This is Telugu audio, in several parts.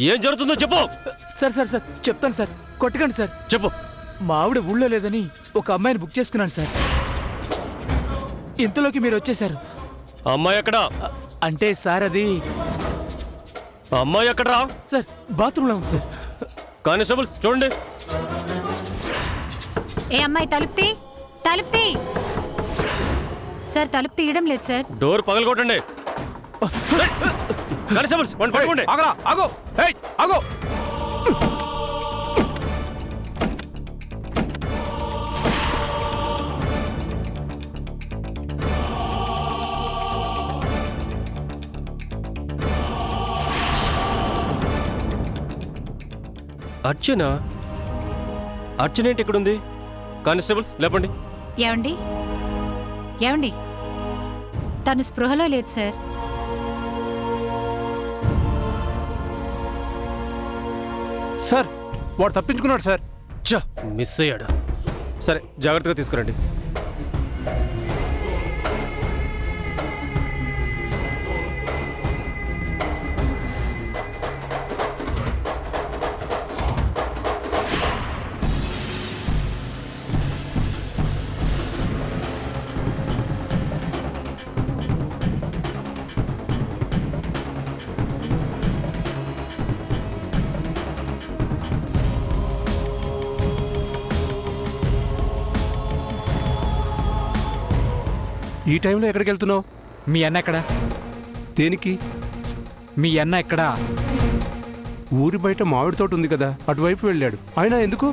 ఏం జరుగుతుందో చెప్పు. సార్ సార్ సార్ చెప్తాను సార్, కొట్టకండి సార్. చెప్పు. మా ఆవిడ ఊళ్ళో లేదని ఒక అమ్మాయిని బుక్ చేసుకున్నాను సార్. ఇంతలోకి మీరు వచ్చేశారు. అమ్మాయి ఎక్కడా? అంటే సార్ అది అమ్మాయి ఎక్కడరా? సార్ బాత్రూంలో ఉంది సార్. కానిస్టేబుల్స్ చూడండి. ఏ అమ్మాయి తలుపుతీ, తలుపుతీ. సార్ తలుపు తీయడం లేదు సార్. డోర్ పగలగొట్టండి. కానిస్టేబుల్స్ వాడిని పట్టుకోండి. ఆగరా, ఆగో, ఏయ్ ఆగో. అర్చన అర్చన ఏంటి ఇక్కడ ఉంది? కానిస్టేబుల్స్ లేపండి. ఏమండి ఏమండి, తను స్పృహలో లేదు సార్. సార్ వాడు తప్పించుకున్నాడు సార్. చ మిస్ అయ్యాడు. సరే జాగ్రత్తగా తీసుకురండి. ఈ టైంలో ఎక్కడికి వెళ్తున్నావు? మీ అన్న ఎక్కడా? దేనికి? మీ అన్న ఎక్కడా? ఊరి బయట మామిడి తోట ఉంది కదా, అటువైపు వెళ్ళాడు. అయినా ఎందుకు?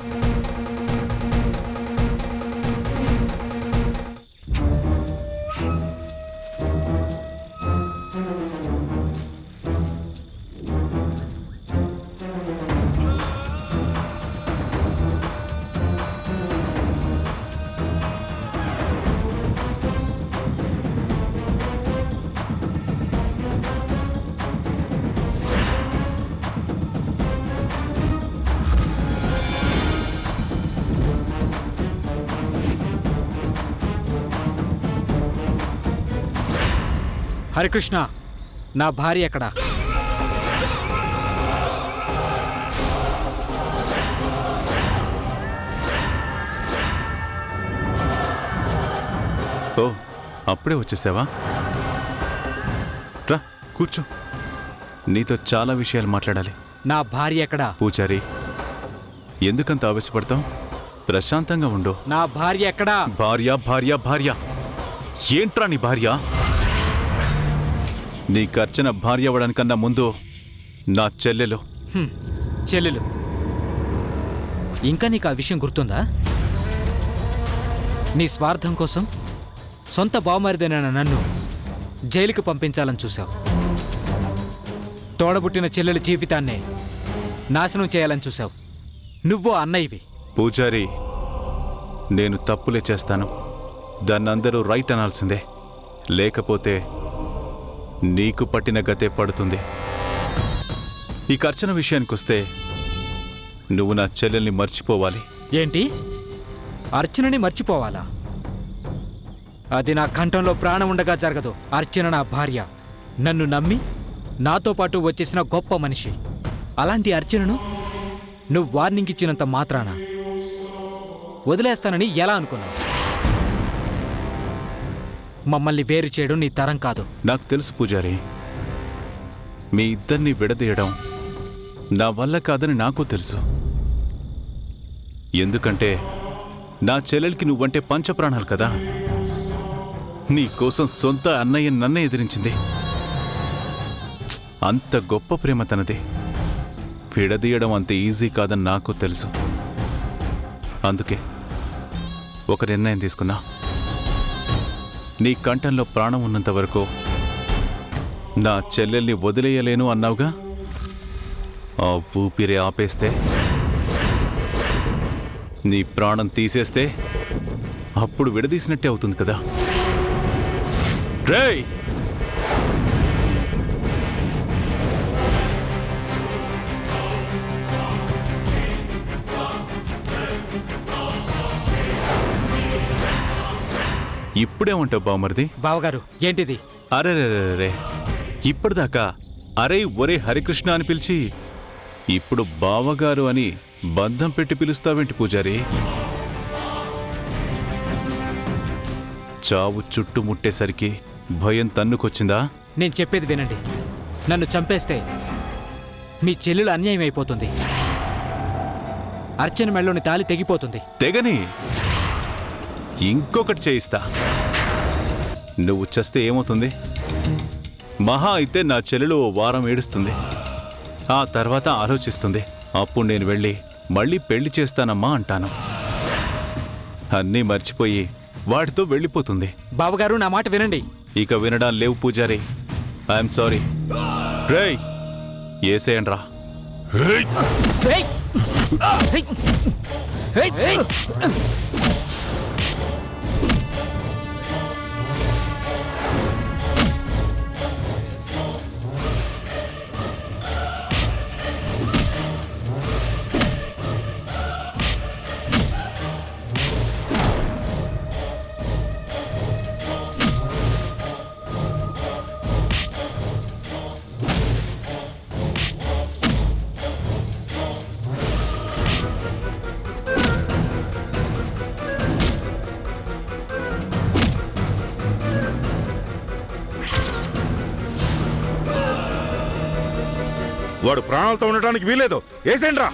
హరికృష్ణ, నా భార్య ఎక్కడా? ఓ అప్పుడే వచ్చేసావా? రా కూర్చో, నీతో చాలా విషయాలు మాట్లాడాలి. నా భార్య ఎక్కడా? పూజారి, ఎందుకంత ఆవేశపడతావు? ప్రశాంతంగా ఉండు. నా భార్య ఎక్కడా? భార్య భార్య భార్య ఏంట్రా నీ భార్య? నీకు అర్చన భార్య అవ్వడానికన్నా ముందు నా చెల్లెలు. చెల్లెలు. ఇంకా నీకు ఆ విషయం గుర్తుందా? నీ స్వార్థం కోసం సొంత బావమరిదైన నన్ను జైలుకి పంపించాలని చూశావు. తోడబుట్టిన చెల్లెల జీవితాన్నే నాశనం చేయాలని చూశావు. నువ్వు అన్నయ్యవి. పూజారి, నేను తప్పులే చేస్తాను. దాన్ని అందరూ రైట్ అనాల్సిందే, లేకపోతే నీకు పట్టిన గతే పడుతుంది. ఈ ఖర్చన విషయానికొస్తే నువ్వు నా చెల్లెల్ని మర్చిపోవాలి. ఏంటి? అర్చనని మర్చిపోవాలా? అది నా కంఠంలో ప్రాణం ఉండగా జరగదు. అర్చన నా భార్య, నన్ను నమ్మి నాతో పాటు వచ్చేసిన గొప్ప మనిషి. అలాంటి అర్చనను నువ్వు వార్నింగ్ ఇచ్చినంత మాత్రాన వదిలేస్తానని ఎలా అనుకున్నావు? మమ్మల్ని వేరు చేయడం నీ తరం కాదు. నాకు తెలుసు పూజారి, మీ ఇద్దరిని విడదీయడం నా వల్ల కాదని నాకు తెలుసు. ఎందుకంటే నా చెల్లెలికి నువ్వంటే పంచప్రాణాలు కదా. నీ కోసం సొంత అన్నయ్య నన్నే ఎదిరించింది. అంత గొప్ప ప్రేమ తనది. విడదీయడం అంత ఈజీ కాదని నాకు తెలుసు. అందుకే ఒక నిర్ణయం తీసుకున్నా. నీ కంఠంలో ప్రాణం ఉన్నంత వరకు నా చెల్లెల్ని వదిలేయలేను అన్నావుగా, ఆ ఊపిరి ఆపేస్తే, నీ ప్రాణం తీసేస్తే అప్పుడు విడదీసినట్టే అవుతుంది కదా. రేయ్, ఇప్పుడేమంటావు బావమరిది? బావగారు, ఏంటిది? అరే ఇప్పటిదాకా అరే ఒరే హరికృష్ణ అని పిలిచి ఇప్పుడు బావగారు అని బంధం పెట్టి పిలుస్తావేంటి పూజారి? చావు చుట్టుముట్టేసరికి భయం తన్నుకొచ్చిందా? నేను చెప్పేది వినండి. నన్ను చంపేస్తే మీ చెల్లెలు అన్యాయం అయిపోతుంది. అర్చన మెళ్ళలోని తాలి తెగిపోతుంది. తెగని ఇంకొకటి చేయిస్తా. నువ్వు చస్తే ఏమవుతుంది? మహా అయితే నా చెల్లెలు ఓ వారం ఏడుస్తుంది. ఆ తర్వాత ఆలోచిస్తుంది. అప్పుడు నేను వెళ్ళి మళ్ళీ పెళ్లి చేస్తానమ్మా అంటాను. అన్నీ మర్చిపోయి వాడితో వెళ్ళిపోతుంది. బావగారు నా మాట వినండి. ఇక వినడం లేవు పూజారి. I'm sorry. రేయ్ ఏసేయండ్రా. ఏయ్! ఏయ్! ఏయ్! ఏయ్! వాడు ప్రాణాలతో ఉండటానికి వీలేదు. ఏసేండ్రా.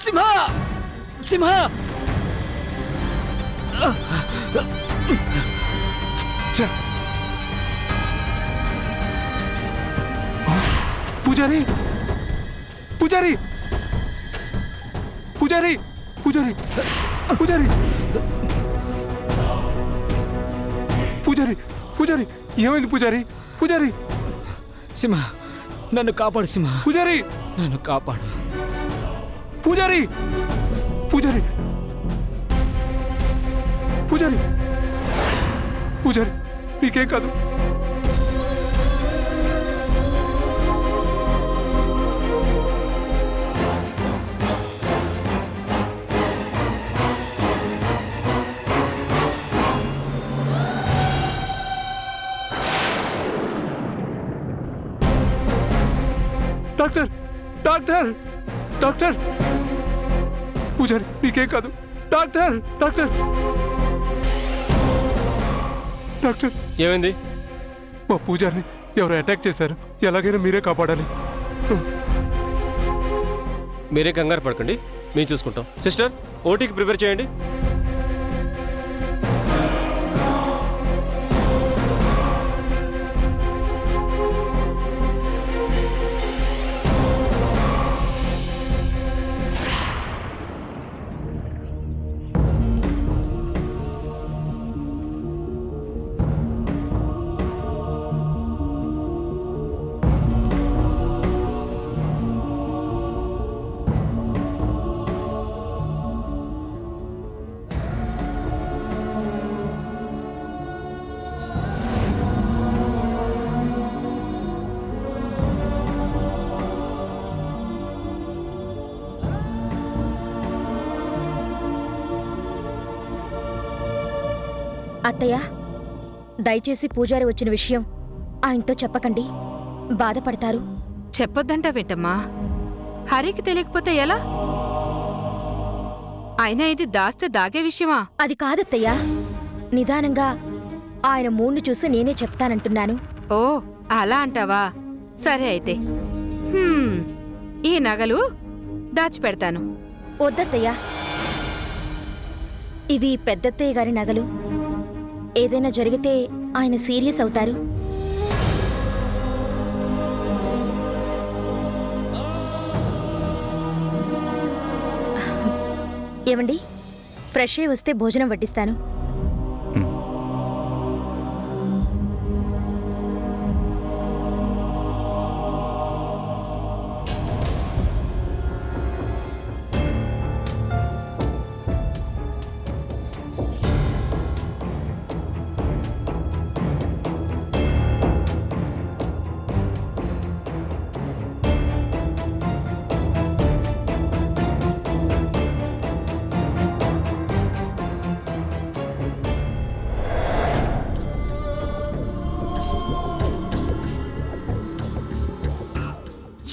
సింహ! సింహ! పూజారి పూజారి పూజారి పూజారి పూజారి పూజారి పూజారి ఏమైంది పూజారి? పూజారి సింహ నన్ను కాపాడు. సింహ పూజారి నన్ను కాపాడు. పూజారి పూజారి పూజారి పూజారి నీకేం కాదు. డాక్టర్ డాక్టర్ డాక్టర్ పూజారి నీకేం కాదు. డాక్టర్ డాక్టర్ డాక్టర్ ఏమైంది? మా పూజారిని ఎవరో అటాక్ చేశారు. ఎలాగైనా మీరే కాపాడాలి. మీరే కంగారు పడకండి, మేము చూసుకుంటాం. సిస్టర్ ఓటీకి ప్రిపేర్ చేయండి. అత్తయ్య, దయచేసి పూజారి వచ్చిన విషయం ఆయనతో చెప్పకండి. బాధపడతారు. చెప్పొద్దంటావేంటమ్మా? హరికి తెలియకపోతే ఎలా? అయినా ఇది దాస్తే దాగే విషయమా? అది కాదత్తయ్య. నిదానంగా ఆయన మూడ్ని చూసి నేనే చెప్తానంటున్నాను. ఓ అలా అంటావా? సరే అయితే. ఈ నగలు దాచిపెడతాను. వద్దత్తయ్యా, ఇవి పెద్దత్తయ్య గారి నగలు. ఏదైనా జరిగితే ఆయన సీరియస్ అవుతారు. ఏమండి, ఫ్రెష్ అయి వస్తే భోజనం వడ్డిస్తాను.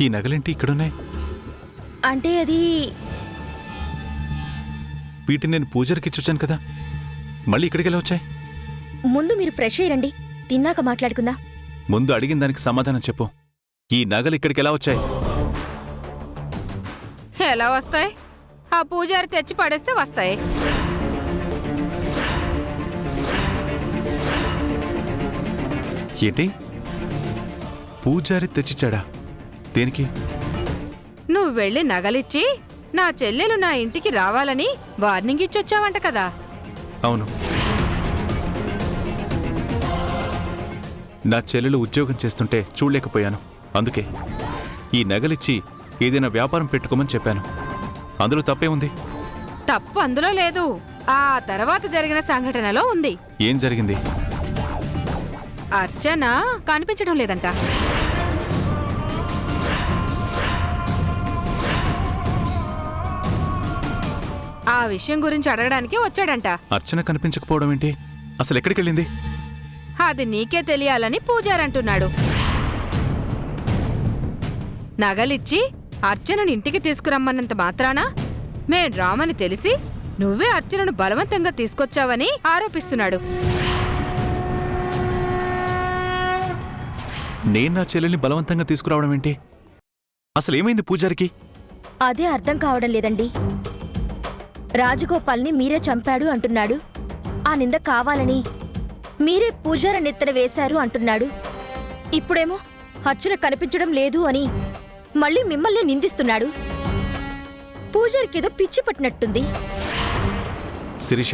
ఈ నగలేంటి ఇక్కడున్నాయి? అంటే అది వీటిని నేను పూజారికి ఇచ్చొచ్చాను కదా, మళ్ళీ ఇక్కడికి ఎలా వచ్చాయి? ముందు మీరు ఫ్రెష్ అయ్యండి, తిన్నాక మాట్లాడుకుందా. ముందు అడిగిన దానికి సమాధానం చెప్పు. ఈ నగలు ఇక్కడికి ఎలా వచ్చాయి? ఎలా వస్తాయి? ఆ పూజారి తెచ్చి పడేస్తే వస్తాయి. ఏంటి? పూజారి తెచ్చిచ్చాడా? దేనికి? నువ్వు వెళ్ళి నగలిచ్చి నా చెల్లెలు నా ఇంటికి రావాలని వార్నింగ్ ఇచ్చొచ్చావంట కదా. అవును, నా చెల్లెలు ఉద్యోగం చేస్తుంటే చూడలేకపోయాను. అందుకే ఈ నగలిచ్చి ఏదైనా వ్యాపారం పెట్టుకోమని చెప్పాను. అందులో తప్పే ఉంది? తప్పు అందులో లేదు, ఆ తర్వాత జరిగిన సంఘటనలో ఉంది. ఏం జరిగింది? అర్చన కనిపించడం లేదంట. ఆ విషయం గురించి అడగడానికి వచ్చాడంట. అర్చన కనిపించకపోవడం ఏంటి? అసలు ఎక్కడికి వెళ్ళింది? అది నీకే తెలియాలని పూజారంటున్నాడు. నగలిచ్చి అర్చనను ఇంటికి తీసుకురమ్మన్నంత మాత్రాన మేం రామని తెలిసి నువ్వే అర్చనను బలవంతంగా తీసుకొచ్చావని ఆరోపిస్తున్నాడు. నేను నా చెల్లెల్ని బలవంతంగా తీసుకురావడం ఏంటి? అసలేమైంది పూజారికి? అదే అర్థం కావడం లేదండి. రాజగోపాల్ని మీరే చంపాడు అంటున్నాడు. ఆ నింద కావాలని మీరే పూజారి నెత్తన వేశారు అంటున్నాడు. ఇప్పుడేమో అర్చన కనిపించడం లేదు అని మళ్ళీ మిమ్మల్ని నిందిస్తున్నాడు. పూజారికేదో పిచ్చి పట్టినట్టుంది. శిరీష,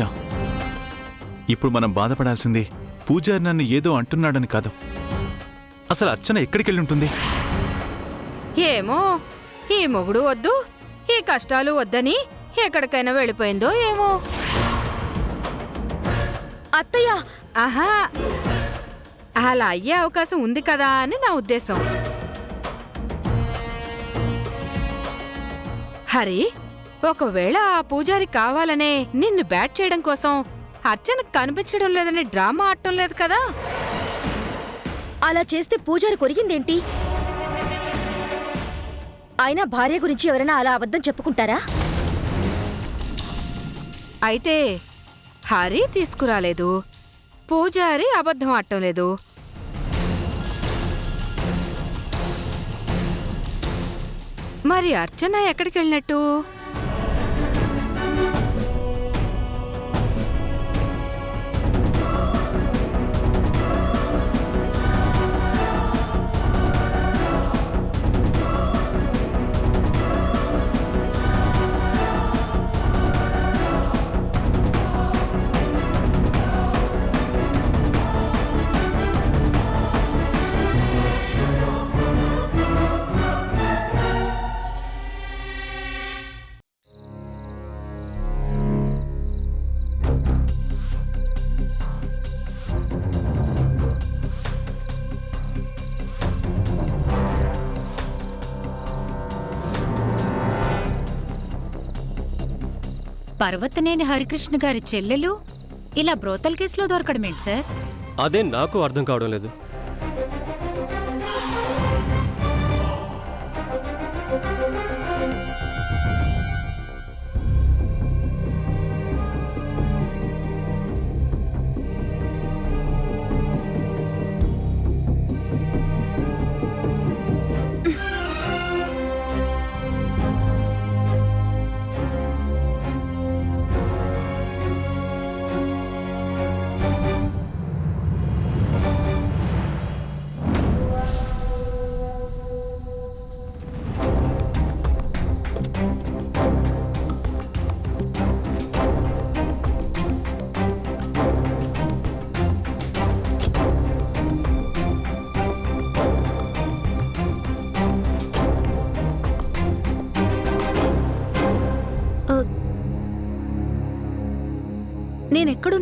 ఇప్పుడు మనం బాధపడాల్సింది పూజారి నన్ను ఏదో అంటున్నాడని కాదు. అసలు అర్చన ఎక్కడికెళ్ళి ఉంటుంది? ఏమో, ఈ మొగుడు వద్దు, ఈ కష్టాలు వద్దని ఎక్కడికైనా వెళ్ళిపోయిందో ఏమో. అత్తయ్య, ఆహా, అలా అయ్యే అవకాశం ఉంది కదా అని నా ఉద్దేశం. హరి, ఒకవేళ ఆ పూజారి కావాలనే నిన్ను బ్యాట్ చేయడం కోసం అర్చన కనిపించడం లేదని డ్రామా ఆడటం లేదు కదా. అలా చేస్తే పూజారి కొరిగిందేంటి? అయినా భార్య గురించి ఎవరైనా అలా అబద్ధం చెప్పుకుంటారా? అయితే హరి తీసుకురాలేదు, పూజారి అబద్ధం ఆడటం లేదు. మరి అర్చన ఎక్కడికి వెళ్ళినట్టు? పర్వతనేని హరికృష్ణ గారి చెల్లెలు ఇలా బ్రోతల్ కేసులో దొరకడమేంటి సార్? అదే నాకు అర్థం కావడం లేదు.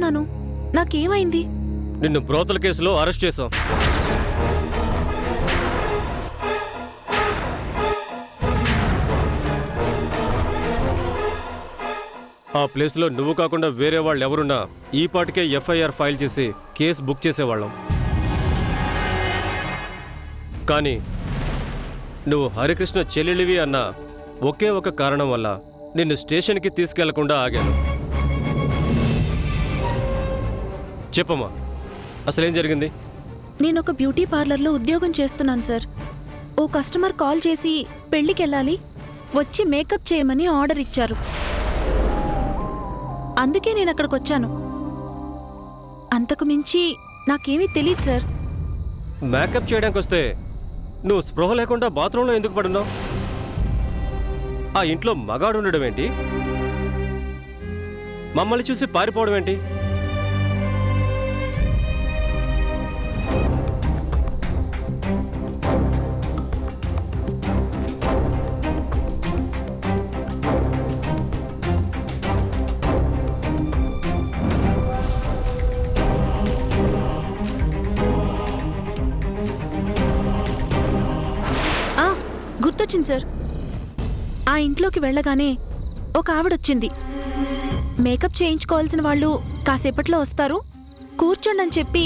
బాగున్నాను. నాకేమైంది? నిన్ను బ్రోతల కేసులో అరెస్ట్ చేశాం. ఆ ప్లేస్లో నువ్వు కాకుండా వేరే వాళ్ళు ఎవరున్నా ఈ పాటికే ఎఫ్ఐఆర్ ఫైల్ చేసి కేసు బుక్ చేసేవాళ్ళం. కానీ నువ్వు హరికృష్ణ చెల్లెలివి అన్న ఒకే ఒక కారణం వల్ల నిన్ను స్టేషన్కి తీసుకెళ్లకుండా ఆగాను. చెప్పమ్మా, అసలేం జరిగింది? నేను ఒక బ్యూటీ పార్లర్లో ఉద్యోగం చేస్తున్నాను సార్. ఓ కస్టమర్ కాల్ చేసి పెళ్లికెళ్ళాలి, వచ్చి మేకప్ చేయమని ఆర్డర్ ఇచ్చారు. అందుకే నేను అక్కడికి వచ్చాను. అంతకు మించి నాకేమీ తెలియదు సార్. మేకప్ చేయడానికి వస్తే నువ్వు స్పృహ లేకుండా బాత్రూంలో ఎందుకు పడున్నావు? ఆ ఇంట్లో మగాడు ఉండడం ఏంటి? మమ్మల్ని చూసి పారిపోవడం ఏంటి? గుర్తొచ్చింది సార్. ఆ ఇంట్లోకి వెళ్ళగానే ఒక ఆవిడొచ్చింది. మేకప్ చేయించుకోవాల్సిన వాళ్ళు కాసేపట్లో వస్తారు, కూర్చోండి అని చెప్పి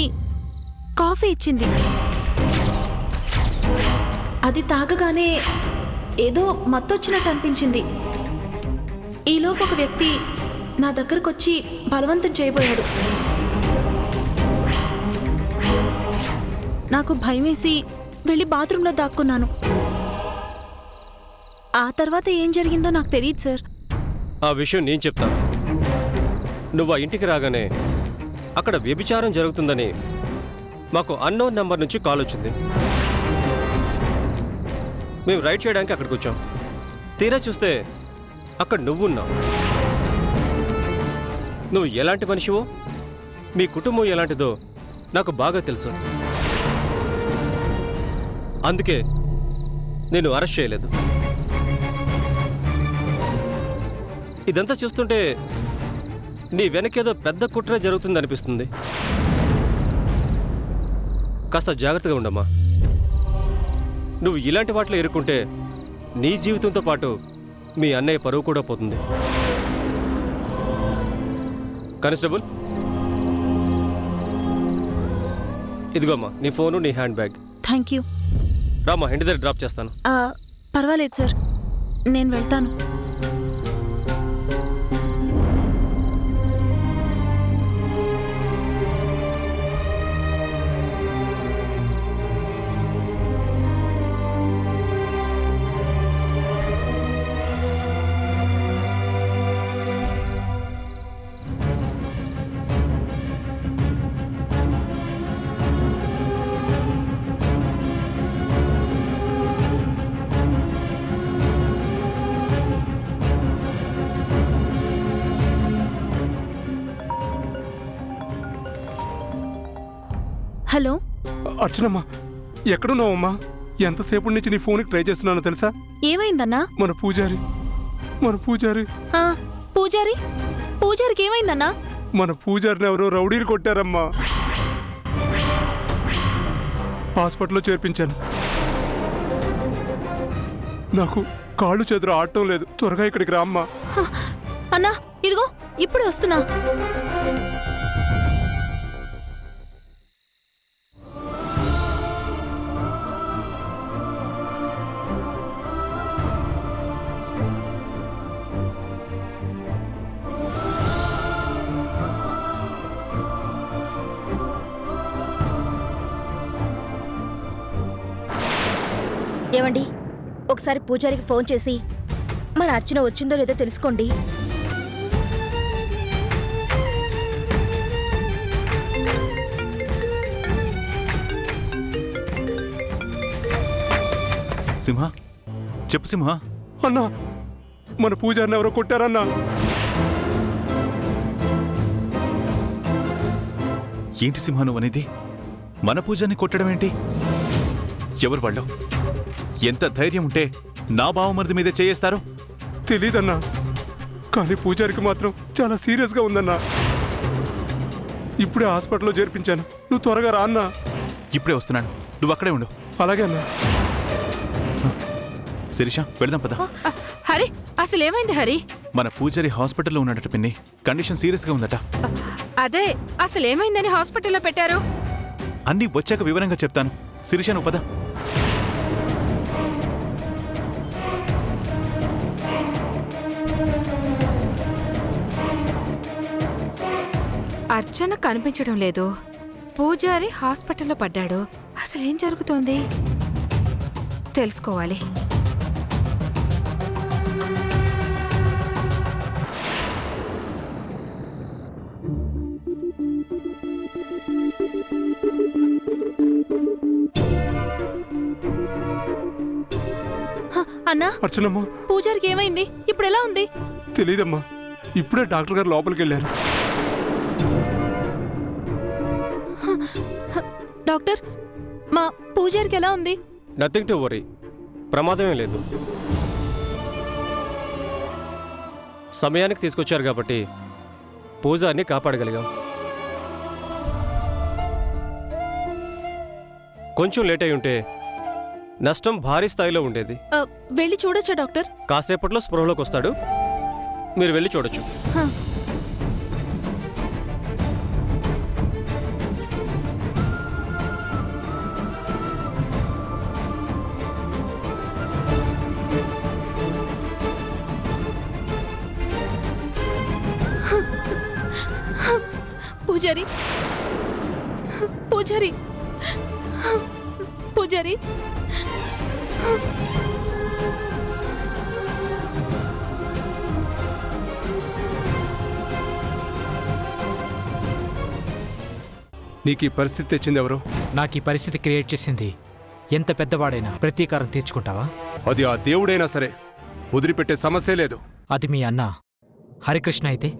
కాఫీ ఇచ్చింది. అది తాగగానే ఏదో మత్తొచ్చినట్టు అనిపించింది. ఈలోపు ఒక వ్యక్తి నా దగ్గరకొచ్చి బలవంతం చేయబోయాడు. నాకు భయమేసి వెళ్ళి బాత్రూంలో దాక్కున్నాను. ఆ తర్వాత ఏం జరిగిందో నాకు తెలియదు సార్. ఆ విషయం నేను చెప్తాను. నువ్వు ఆ ఇంటికి రాగానే అక్కడ వ్యభిచారం జరుగుతుందని మాకు అన్నోన్ నెంబర్ నుంచి కాల్ వచ్చింది. మేము రైడ్ చేయడానికి అక్కడికి వచ్చాం. తీరా చూస్తే అక్కడ నువ్వున్నావు. నువ్వు ఎలాంటి మనిషివో, మీ కుటుంబం ఎలాంటిదో నాకు బాగా తెలుసు. అందుకే నేను అరెస్ట్ చేయలేదు. ఇదంతా చూస్తుంటే నీ వెనకేదో పెద్ద కుట్ర జరుగుతుందనిపిస్తుంది. కాస్త జాగ్రత్తగా ఉండమ్మా. నువ్వు ఇలాంటి వాటిలో ఇరుక్కుంటే నీ జీవితంతో పాటు మీ అన్నయ్య పరువు కూడా పోతుంది. కానిస్టేబుల్, ఇదిగోమ్మా నీ ఫోను, నీ హ్యాండ్ బ్యాగ్. Thank you. రామ్మా, ఇంటి దగ్గర డ్రాప్ చేస్తాను. పర్వాలేదు సార్, నేను వెళ్తాను. హలో అర్చనమ్మా, ఎక్కడున్నావమ్మా? ఎంతసేపటి నుంచి నీ ఫోన్కి ట్రై చేస్తున్నానో తెలుసా? ఏమైందన్నా? మన పూజారి పూజారికి ఏమైందన్నా? మన పూజారిని ఎవరో రౌడీలు కొట్టారమ్మా. హాస్పిటల్లో చేర్పించాను. నాకు కాళ్ళు చేతులు ఆడటం లేదు. త్వరగా ఇక్కడికి రామ్మా. అన్నా ఇదిగో ఇప్పుడే వస్తున్నా. ఏమండి, ఒకసారి పూజారికి ఫోన్ చేసి మన అర్చన వచ్చిందో లేదో తెలుసుకోండి. సింహ, చెప్పు సింహ. అన్నా, మన పూజారిని ఎవరో కొట్టారన్నా. ఏంటి సింహ నువ్వు అనేది? మన పూజారిని కొట్టడం ఏంటి? ఎవరు వాళ్ళు? ఎంత ధైర్యం ఉంటే నా బావమరిది మీద చేయేస్తారు? తెలీదన్నా, కానీ పూజారికి మాత్రం చాలా సీరియస్గా ఉందన్నా. ఇప్పుడే హాస్పిటల్లో చేర్పించాను. నువ్వు త్వరగా రా అన్నా. ఇప్పుడే వస్తున్నాను, నువ్వు అక్కడే ఉండు. అలాగే అన్నా. శిరీష వెళదాం పద. హరి అసలేమైంది హరి? మన పూజారి హాస్పిటల్లో ఉన్నాడట పిన్ని. కండిషన్ సీరియస్గా ఉందట. అదే అసలేమైందని హాస్పిటల్లో పెట్టారు? అన్నీ వచ్చాక వివరంగా చెప్తాను. శిరీష నువ్వు పద. అర్చన కనిపించడం లేదు. పూజారి హాస్పిటల్లో పడ్డాడు. అసలేం జరుగుతోంది తెలుసుకోవాలి. అన్నా, అర్చనమ్మా, పూజారికి ఏమైంది? ఇప్పుడు ఎలా ఉంది? తెలీదమ్మా. ఇప్పుడే డాక్టర్ గారు లోపలికి వెళ్ళారు. డాక్టర్, మా పూజారికి ఎలా ఉంది? నథింగ్ టు వరీ, ప్రమాదమే లేదు. సమయానికి తీసుకొచ్చారు కాబట్టి పూజారిని కాపాడగలిగాం. కొంచెం లేట్ అయి ఉంటే నష్టం భారీ స్థాయిలో ఉండేది. వెళ్ళి చూడొచ్చా డాక్టర్? కాసేపట్లో స్పృహలోకి వస్తాడు, మీరు వెళ్ళి చూడొచ్చు. పూజారి, పూజారి, పూజారి. నీకు ఈ పరిస్థితి తెచ్చింది ఎవరు? నాకు ఈ పరిస్థితి క్రియేట్ చేసింది ఎంత పెద్దవాడైనా ప్రతీకారం తీర్చుకుంటావా? అది ఆ దేవుడైనా సరే వదిలిపెట్టే సమస్య లేదు. అది మీ అన్న హరికృష్ణ అయితే